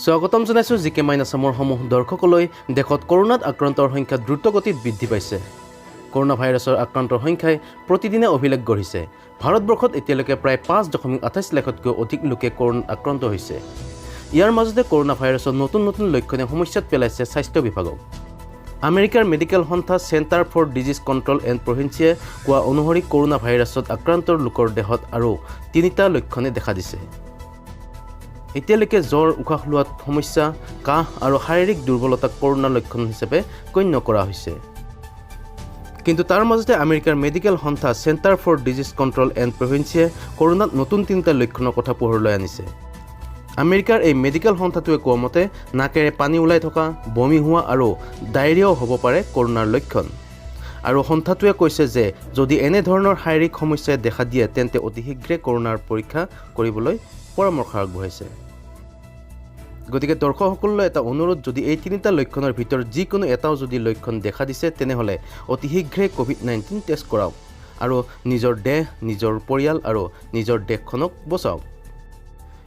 স্বাগতম জনাইছোঁ জিকে মাইন আছামৰ সমূহ দৰ্শকলৈ। দেশত কৰোনাত আক্ৰান্তৰ সংখ্যা দ্ৰুতগতিত বৃদ্ধি পাইছে। কৰোনা ভাইৰাছৰ আক্ৰান্তৰ সংখ্যাই প্ৰতিদিনে অভিলেখ গঢ়িছে। ভাৰতবৰ্ষত এতিয়ালৈকে প্ৰায় 5.28 লাখতকৈ অধিক লোকে কৰোনাত আক্ৰান্ত হৈছে। ইয়াৰ মাজতে কৰোনা ভাইৰাছৰ নতুন লক্ষণে সমস্যাত পেলাইছে স্বাস্থ্য বিভাগক। আমেৰিকাৰ মেডিকেল সংস্থা centre for disease control and প্ৰিভেনশ্যনে কোৱা অনুসৰি কৰোনা ভাইৰাছত আক্ৰান্ত লোকৰ দেহত আৰু 3টা লক্ষণে দেখা দিছে। এতিয়ালৈকে জ্বৰ, উশাহ লোৱাত সমস্যা, কাহ আৰু শাৰীৰিক দুৰ্বলতাক কৰোনাৰ লক্ষণ হিচাপে গণ্য কৰা হৈছে। কিন্তু তাৰ মাজতে আমেৰিকাৰ মেডিকেল সংস্থা centre for disease control and প্ৰিভেনশ্যনে কৰোনাত নতুন 3টা লক্ষণৰ কথা পোহৰলৈ আনিছে। আমেৰিকাৰ এই মেডিকেল সংস্থাটোৱে কোৱা মতে নাকেৰে পানী ওলাই থকা, বমি হোৱা আৰু ডায়েৰিয়াও হ'ব পাৰে কৰোনাৰ লক্ষণ। আৰু সংস্থাটোৱে কৈছে যে যদি এনেধৰণৰ শাৰীৰিক সমস্যাই দেখা দিয়ে তেন্তে অতি শীঘ্ৰে কৰোনাৰ পৰীক্ষা কৰিবলৈ পৰামৰ্শ আগবঢ়াইছে। গতিকে দৰ্শকসকললৈ এটা অনুৰোধ, যদি এই 3টা লক্ষণৰ ভিতৰত যিকোনো এটাও যদি লক্ষণ দেখা দিছে তেনেহ'লে অতি শীঘ্ৰে COVID-19 টেষ্ট কৰাওক আৰু নিজৰ দেহ, নিজৰ পৰিয়াল আৰু নিজৰ দেশখনক বচাওক।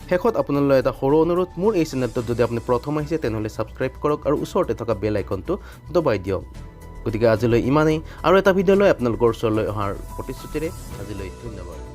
শেষত আপোনালৈ এটা সৰু অনুৰোধ, মোৰ এই চেনেলটোত যদি আপুনি প্ৰথম আহিছে তেনেহ'লে ছাবস্ক্ৰাইব কৰক আৰু ওচৰতে থকা বেল আইকনটো দবাই দিয়ক। গতিকে আজিলৈ ইমানেই, আৰু এটা ভিডিঅ' লৈ আপোনালোকৰ ওচৰলৈ অহাৰ প্ৰতিশ্ৰুতিৰে আজিলৈ ধন্যবাদ।